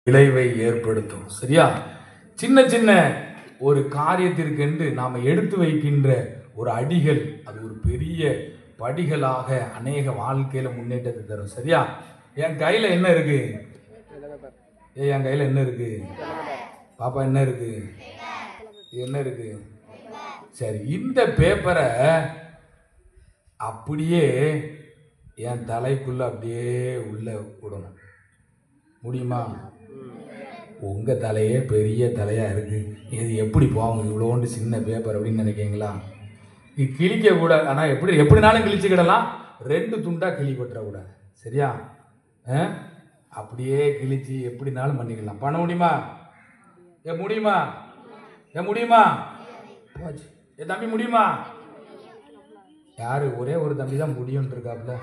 விளைவை ஏற்படுத்தும். சரியா? சின்ன சின்ன ஒரு காரியத்திற்கென்று நாம எடுத்து வைக்கின்ற ஒரு அடிகள் அது ஒரு பெரிய படிகளாக அநேக வாழ்க்கையில முன்னேற்றத்தை தரும். சரியா? என் கையில என்ன இருக்கு? என் கையில என்ன இருக்கு? பாப்பா என்ன இருக்கு? என்ன இருக்கு? சரி, இந்த பேப்பரை அப்படியே என் தலைக்குள்ள அப்படியே உள்ள விடணும். முடியுமா? உங்க தலையே பெரிய தலையா இருக்கு, இது எப்படி போகும் இவ்வளோண்டு சின்ன பேப்பர் அப்படின்னு நினைக்கிறீங்களா? இது கிழிக்க கூடாது. ஆனால் எப்படினாலும் கிழிச்சுக்கிடலாம், 2 துண்டா கிழிப்பற்றக்கூடாது. சரியா? அப்படியே கிழிச்சு எப்படினாலும் பண்ணிக்கலாம். பண்ண முடியுமா? முடியுமா? முடியுமா? தம்பி முடியுமா? யாரு? ஒரே ஒரு தம்பி தான் முடியும் இருக்காப்ல.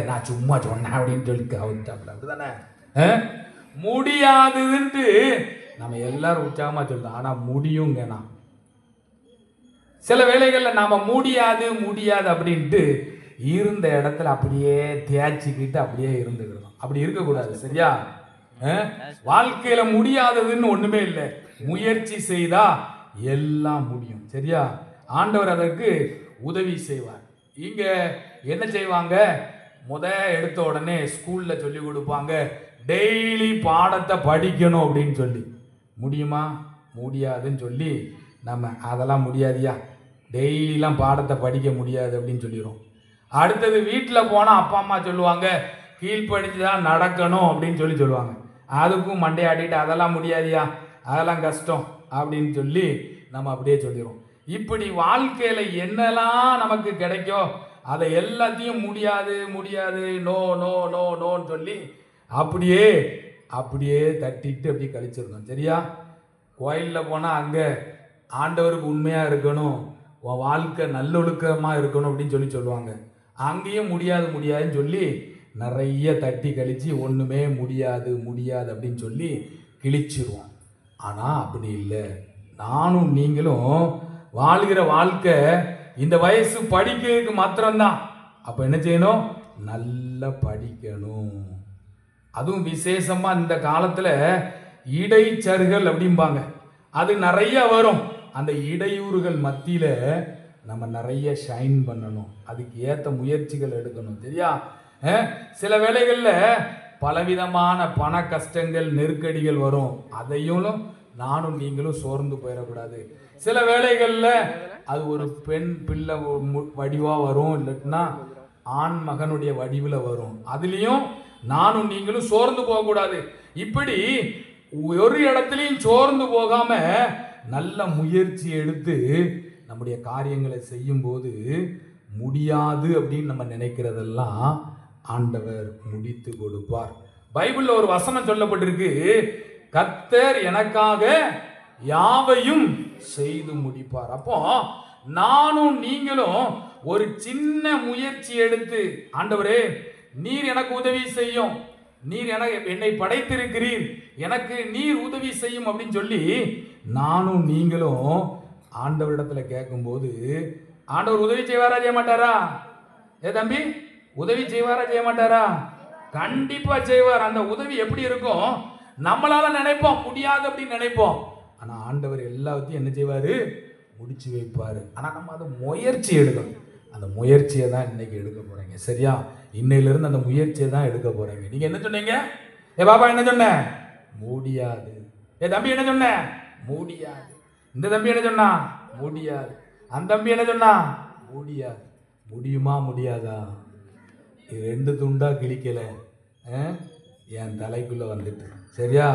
நான் சும்மா சொன்னேன் அப்படின்னு சொல்லி அவுத்தாப்ல. அப்படிதானே? முடியாதுன்ட்டு நம்ம எல்லாரும் உற்சாகமா சொல்றோம், ஆனா முடியுங்க. நான் சில வேளைகள்ல நாம முடியாது அப்படின்ட்டு இருந்த இடத்துல அப்படியே தேய்ச்சிக்கிட்டு அப்படியே இருந்துக்கிறோம். அப்படி இருக்கக்கூடாது. சரியா? வாழ்க்கையில முடியாததுன்னு ஒண்ணுமே இல்லை. முயற்சி செய்தா எல்லாம் முடியும். சரியா? ஆண்டவர் அதற்கு உதவி செய்வார். இங்க என்ன செய்வாங்க? எடுத்த உடனே ஸ்கூல்ல சொல்லி கொடுப்பாங்க, டெய்லி பாடத்தை படிக்கணும் அப்படின்னு சொல்லி. முடியுமா? முடியாதுன்னு சொல்லி நம்ம அதெல்லாம் முடியாதியா, டெய்லிலாம் பாடத்தை படிக்க முடியாது அப்படின்னு சொல்லிடுறோம். அடுத்தது வீட்டில் போனால் அப்பா அம்மா சொல்லுவாங்க, கீழ்ப்படிச்சுதான் நடக்கணும் அப்படின்னு சொல்லுவாங்க. அதுக்கும் மண்டையாடிட்டு அதெல்லாம் முடியாதியா, அதெல்லாம் கஷ்டம் அப்படின்னு சொல்லி நம்ம அப்படியே சொல்லிடுறோம். இப்படி வாழ்க்கையில என்னெல்லாம் நமக்கு கிடைக்கோ அதை எல்லாத்தையும் முடியாது நோ நோ நோ நோன்னு சொல்லி அப்படியே தட்டிட்டு அப்படியே கழிச்சிருக்கோம். சரியா? கோயிலில் போனால் அங்கே ஆண்டவருக்கு உண்மையாக இருக்கணும், உன் வாழ்க்கை நல்லொழுக்கமாக இருக்கணும் அப்படின்னு சொல்லுவாங்க. அங்கேயும் முடியாதுன்னு சொல்லி நிறைய தட்டி கழிச்சு ஒன்றுமே முடியாது அப்படின்னு சொல்லி கிழிச்சிருவோம். ஆனால் அப்படி இல்லை. நானும் நீங்களும் வாழ்கிற வாழ்க்கை இந்த வயசு படிக்கிறதுக்கு மாத்திரம்தான். அப்ப என்ன செய்யணும்? நல்லா படிக்கணும். அதுவும் விசேஷமா இந்த காலத்துல இடைச்சர்கள் அப்படிம்பாங்க, அது நிறைய வரும். அந்த இடையூறுகள் மத்தியில நம்ம நிறைய ஷைன் பண்ணணும். அதுக்கு ஏத்த முயற்சிகள் எடுக்கணும். சரியா? சில வேளைகள்ல பலவிதமான பண கஷ்டங்கள் நெருக்கடிகள் வரும். அதையும் நானும் நீங்களும் சோர்ந்து போயிடக்கூடாது. சில வேளைகள்ல அது ஒரு பெண் பிள்ளை வடிவா வரும், இல்லைன்னா ஆண் மகனுடைய வடிவில் வரும். அதுலயும் நானும் நீங்களும் சோர்ந்து போகக்கூடாது. இப்படி ஒரு இடத்துலையும் சோர்ந்து போகாம நல்ல முயற்சி எடுத்து நம்முடைய காரியங்களை செய்யும் போது முடியாது அப்படின்னு நம்ம நினைக்கிறதெல்லாம் ஆண்டவர் முடித்து கொடுப்பார். பைபிள்ல ஒரு வசனம் சொல்லப்பட்டிருக்கு, கர்த்தர் எனக்காக யாவையும் செய்து முடிப்பார். அப்போ நானும் நீங்களும் ஒரு சின்ன முயற்சி எடுத்து, ஆண்டவரே நீர் எனக்கு உதவி செய்யும், நீர் என்னை படைத்திருக்கிறீர், எனக்கு நீர் உதவி செய்யும் அப்படின்னு சொல்லி நானும் நீங்களும் ஆண்டவரிடத்துல கேட்கும்போது ஆண்டவர் உதவி செய்வாரா செய்ய மாட்டாரா? தம்பி, உதவி செய்வாரா செய்ய மாட்டாரா? கண்டிப்பா செய்வார். அந்த உதவி எப்படி இருக்கும்? நம்மளால நினைப்போம் முடியாது அப்படின்னு நினைப்போம், ஆனா ஆண்டவர் எல்லாத்தையும் என்ன செய்வாரு? முடிச்சு வைப்பாரு. ஆனா நம்ம அதை முயற்சி எடுக்கணும். அந்த முயற்சியை தான் இன்னைக்கு எடுக்க போறீங்க. சரியா? இன்னையிலிருந்து அந்த முயற்சியை தான் எடுக்க போறீங்க. நீங்க என்ன சொன்னீங்க? பாபா என்ன சொன்ன? முடியாது. தம்பி என்ன சொன்ன? முடியாது. இந்த தம்பி என்ன சொன்னா? முடியாது. அந்த தம்பி என்ன சொன்னா? முடியாது. முடியுமா முடியாதா? 2 துண்டா கிழிக்கல, என் தலைக்குள்ள வந்துட்டு. சரியா?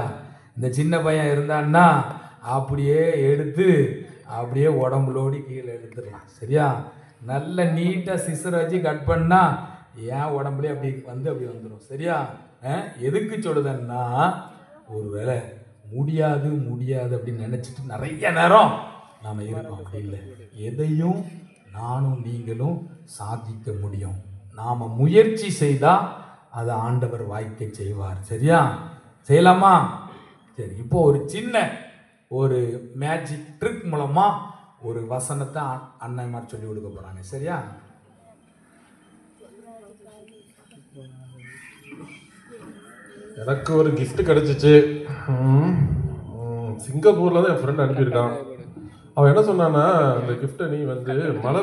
இந்த சின்ன பையன் இருந்தான்னா அப்படியே எடுத்து அப்படியே உடம்புலோடி கீழே எடுத்துடலாம். சரியா? நல்ல நீட்டாக சிசரை வச்சு கட் பண்ணா என் உடம்புலேயே அப்படி வந்துடும். சரியா? எதுக்கு சொல்லுதன்னா, ஒருவேளை முடியாது அப்படின்னு நினைச்சிட்டு நிறைய நேரம் நாம இருக்கோம். அப்படி இல்லை, எதையும் நானும் நீங்களும் சாதிக்க முடியும். நாம முயற்சி செய்தா அதை ஆண்டவர் வாய்க்க செய்வார். சரியா? செய்யலாமா? சரி, இப்போ ஒரு சின்ன ஒரு மேஜிக் ட்ரிக் மூலமா ஒரு வசனத்தை அண்ணன்மார் சொல்லி கொடுக்க போறாங்க. சரியா? எனக்கு ஒரு கிஃப்ட் கிடைச்சிச்சு. சிங்கப்பூர்ல தான் என் ஃப்ரெண்ட் அனுப்பியிருக்கான். அவன் என்ன சொன்னான்னா, அந்த கிஃப்ட்டை நீ வந்து மலை